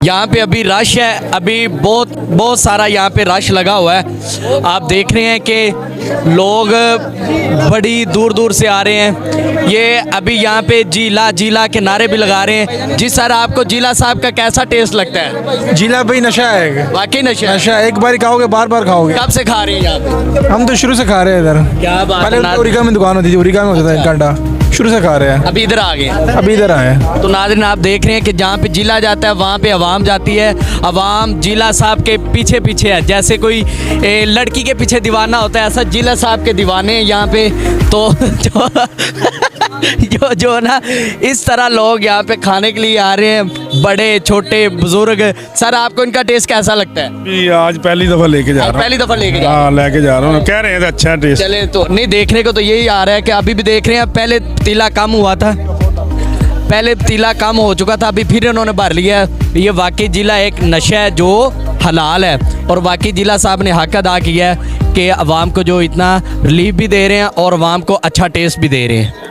यहाँ पे अभी रश है, अभी बहुत सारा यहाँ पे रश लगा हुआ है। आप देख रहे हैं कि लोग बड़ी दूर दूर से आ रहे हैं। ये अभी यहाँ पे जीला जीला के नारे भी लगा रहे हैं। जी सर, आपको जीला साहब का कैसा टेस्ट लगता है? जीला भाई नशा है, वाकई नशा नशा है। एक बार खाओगे बार बार खाओगे। कब से खा रहे हैं यहाँ पे? हम तो शुरू से खा रहे हैं इधर। क्या बात पहले है। तो उरिका में दुकान होती थी, उरिका में होता था एक घंटा, शुरू से खा रहे हैं, अभी इधर आ गए। अभी इधर आए। तो नाज़रीन, आप देख रहे हैं कि जहाँ पे जिला जाता है वहाँ पे अवाम जाती है। अवाम जिला साहब के पीछे पीछे है, जैसे कोई लड़की के पीछे दीवाना होता है, ऐसा जिला साहब के दीवाने हैं यहाँ पे। तो जो ना इस तरह लोग यहाँ पे खाने के लिए आ रहे हैं, बड़े छोटे बुजुर्ग। सर, आपको इनका टेस्ट कैसा लगता है? आज पहली दफ़ा लेके जा रहा हूँ। पहली दफ़ा लेके जा हाँ, लेके जा रहा हूँ। कह रहे हैं अच्छा है टेस्ट। चले तो नहीं, देखने को तो यही आ रहा है कि अभी भी देख रहे हैं, पहले पतीला कम हुआ था, पहले पतीला कम हो चुका था, अभी फिर इन्होंने भर लिया है। ये वाकई जिला एक नशा है जो हलाल है, और वाकई जिला साहब ने हक अदा किया है कि अवाम को जो इतना रिलीफ भी दे रहे हैं और अवाम को अच्छा टेस्ट भी दे रहे हैं।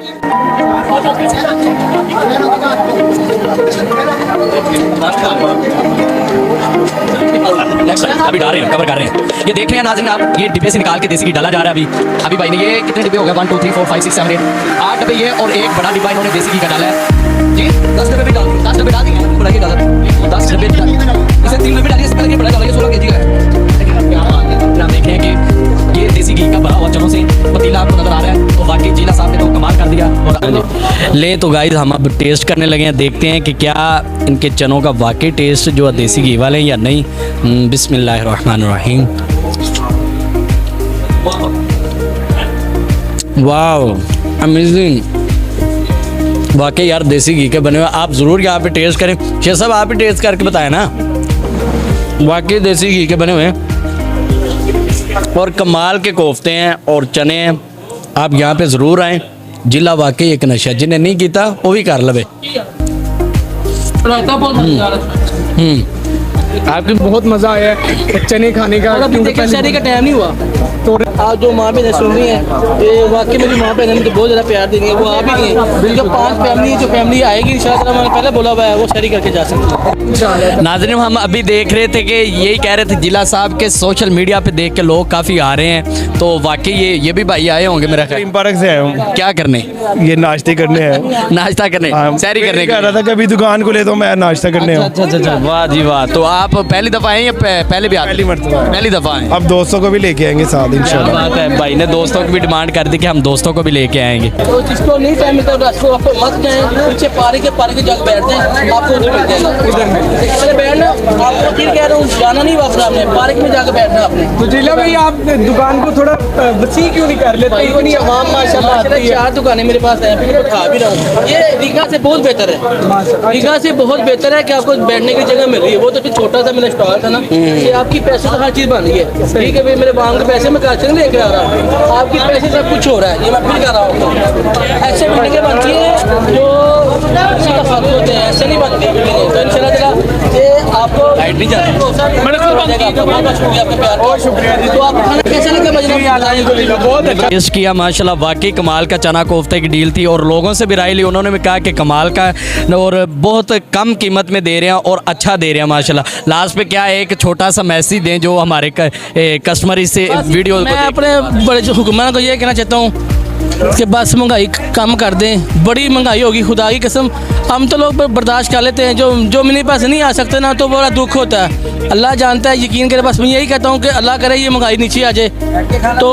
अभी डाल रहे हैं, कवर कर रहे हैं। ये देख रहे हैं नाज़रीन आप, ये डिब्बे से निकाल के देसी घी डाला जा रहा है अभी भाई ने। ये कितने डिब्बे हो गए? 1 2 3 4 5 6 7 8 8 डिब्बे ये, और एक बड़ा डिब्बा इन्होंने देसी घी का डाला है जी। 10 डिब्बे भी डाल दिए, 10 डिब्बे डाल दिए, बढ़ाइए 10 डिब्बे डाल, इसे 3 डिब्बे डालिए, इससे पहले बड़ा डालिए 16 केजी का है। आप देख रहे हैं कि ये देसी घी का भरा हुआ चनों से पतीला आपको नजर आ रहा है। तो वाकई जिला साहब ने तो कमाल कर दिया। और ले तो गाइस, हम अब टेस्ट करने लगे हैं, देखते हैं कि क्या इनके चनों का वाकई टेस्ट जो है देसी घी वाले हैं या नहीं। बिस्मिल्लाहिर्रहमानिर्रहीम। Wow, amazing. वाकई यार देसी घी के बने हुए। आप ज़रूर यहाँ पे टेस्ट करें। शेख साहब, आप ही टेस्ट करके बताएं ना। वाकई देसी घी के बने हुए हैं और कमाल के कोफ्ते हैं और चने हैं। आप यहाँ पे ज़रूर आएँ। जिला वाकई एक नशा, जिन्हें नहीं किया वो भी कर लवे। आपको बहुत मजा आया है चने खाने का, क्योंकि शहरी का टाइम नहीं हुआ। तो आज जो माँ बहनें सुन रही हैं, ये वाकई मेरी माँ बहनें मुझे बहुत ज़्यादा प्यार देंगी। वो आ भी नहीं है, उनका 5 फैमिली जो फैमिली आएगी इंशाल्लाह, मैंने पहले बोला हुआ है वो शहरी करके जा सकते। नाज़रीन, हम अभी देख रहे थे कि यही कह रहे थे जिला साहब के सोशल मीडिया पे देख के लोग काफ़ी आ रहे हैं। तो वाकई ये भी भाई आए होंगे मेरा ख्याल। पार्क से आया हूँ। क्या करने? ये नाश्ते करने हैं। नाश्ता करने, सैरी करने कह रहा था कभी दुकान को ले तो मैं नाश्ता करने हूँ। अच्छा, वाह जी वाह। तो आप पहली दफ़ा आए या पहले भी आए? पहली मर्तबा। पहली दफ़ा आए। अब दोस्तों को भी लेके आएंगे साथ इंशाल्लाह। बात है, भाई ने दोस्तों की भी डिमांड कर दी कि हम दोस्तों को भी लेके आएंगे। तो जिसको नहीं टाइम मिलता रास्ते आपको मत जाए, पीछे पार्क के जाकर बैठ जाए, आपको उधर मिल जाएगा। उधर बैठना, आपको फिर कह रहा हूँ जाना नहीं वापस, आपने पार्क में जाकर बैठना आपने। तो जिला भाई आप दुकान को थोड़ा वसी क्यों नहीं कर लेते? इतनी आवाम माशाल्लाह 4 दुकानें मेरे पास हैं, फिर खा भी रहा हूँ। ये रीगा से बहुत बेहतर है, रीगा से बहुत बेहतर है कि आपको बैठने की जगह मिल रही है। वो तो छोटा सा मेरा स्टॉल था ना, ये आपकी पैसे से हर चीज़ बन रही है। ठीक है भाई, मेरे बाम के पैसे मैं काचन लेके आ रहा हूँ, आपकी पैसे सब कुछ हो रहा है। ये मैं फिर कर रहा हूँ। ऐसे बिल्डिंगें बनती हैं जो किसी का फालतू होते हैं, ऐसे नहीं बनती बिल्डिंगें। तो इंशाल्लाह ये आपको नहीं जाती। बहुत शुक्रिया जी। तो आप खाना कैसे लगे? बहुत अच्छा टेस्ट किया माशाल्लाह, वाकई कमाल का चना कोफ्ते की डील थी। और लोगों से भी राय ली, उन्होंने भी कहा कि कमाल का और बहुत कम कीमत में दे रहे हैं और अच्छा दे रहे हैं माशाल्लाह। लास्ट पे क्या है, एक छोटा सा मैसेज दें जो हमारे कस्टमर इससे वीडियो मैं अपने बड़े हुक्मरान को ये कहना चाहता हूँ कि बस महंगाई कम कर दें। बड़ी महंगाई होगी, खुदा की कसम। हम तो लोग बर्दाश्त कर लेते हैं, जो मेरे पास नहीं आ सकते ना, तो बड़ा दुख होता है। अल्लाह जानता है, यकीन करे। बस मैं यही कहता हूँ कि अल्लाह करे ये महंगाई नीचे आ जाए। तो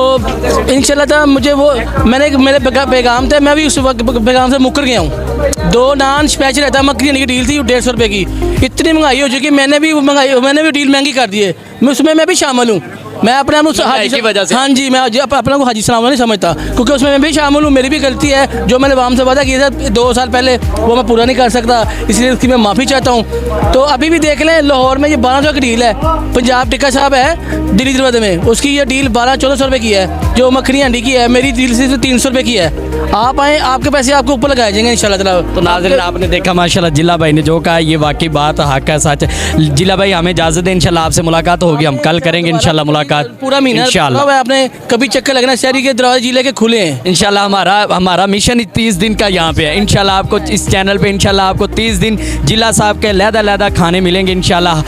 इंशाल्लाह था मुझे वो मैंने मेरे पैगाम थे, मैं भी उस वक्त पैगाम से मुकर गया हूँ। 2 नान स्पेशल रहता, मक्खनी की डील थी 150 रुपये की। इतनी महंगाई हो चुकी, मैंने भी डील महंगी कर दी है। मैं भी शामिल हूँ। मैं अपने हाजी की वजह से। हाँ जी, मैं अपने को हाजी सलाम नहीं समझता, क्योंकि उसमें मैं भी शामिल हूँ। मेरी भी गलती है, जो मैंने वाम से वादा किया था 2 साल पहले, वो मैं पूरा नहीं कर सकता, इसलिए उसकी मैं माफ़ी चाहता हूँ। तो अभी भी देख लें, लाहौर में ये 1200 की डील है। पंजाब टिक्का साहब है दिल्ली जरूरत में, उसकी ये डील 1200-1400 रुपये की है। जो मखनी हंडी की है, मेरी डील सिर्फ 300 रुपये की है। आप आएँ, आपके पैसे आपको ऊपर लगाए जाएंगे इंशाल्लाह ताला। तो नाज़रीन, आपने देखा माशाल्लाह जिला भाई ने जो कहा, ये वाकई बात हक है, सच है। जिला भाई हमें इजाज़त दें, इंशाल्लाह आपसे मुलाकात होगी, हम कल करेंगे इंशाल्लाह मुलाकात। मुलाकात पूरा महीना इंशाल्लाह। है आपने कभी चक्कर लगना शहरी के दरवाजे जिले के खुले हैं। इंशाल्लाह हमारा मिशन 30 दिन का यहाँ पे है। इंशाल्लाह आपको इस चैनल पे इंशाल्लाह आपको 30 दिन जिला साहब के लहदा खाने मिलेंगे इंशाल्लाह।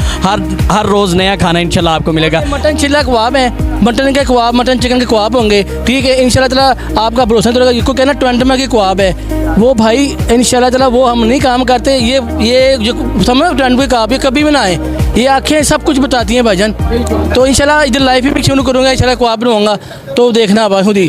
हर रोज़ नया खाना इंशाल्लाह आपको मिलेगा। मटन चिल्ला कबाब है, मटन के कबाब, मटन चिकन के कबाब होंगे, ठीक है इंशाल्लाह ताला। आपका भरोसा तो इसको कहना टंडमा की कबाब है वो भाई, इंशाल्लाह ताला वो हम नहीं काम करते। ये जो समझो टंडमा की कबाब ये कभी भी ना आए, ये आँखें सब कुछ बताती हैं भाईजान। तो इंशाल्लाह इधर लाइफ भी शुरू करूँगा, इंशाल्लाह कबाब बनाऊँगा तो देखना भाई खुद ही।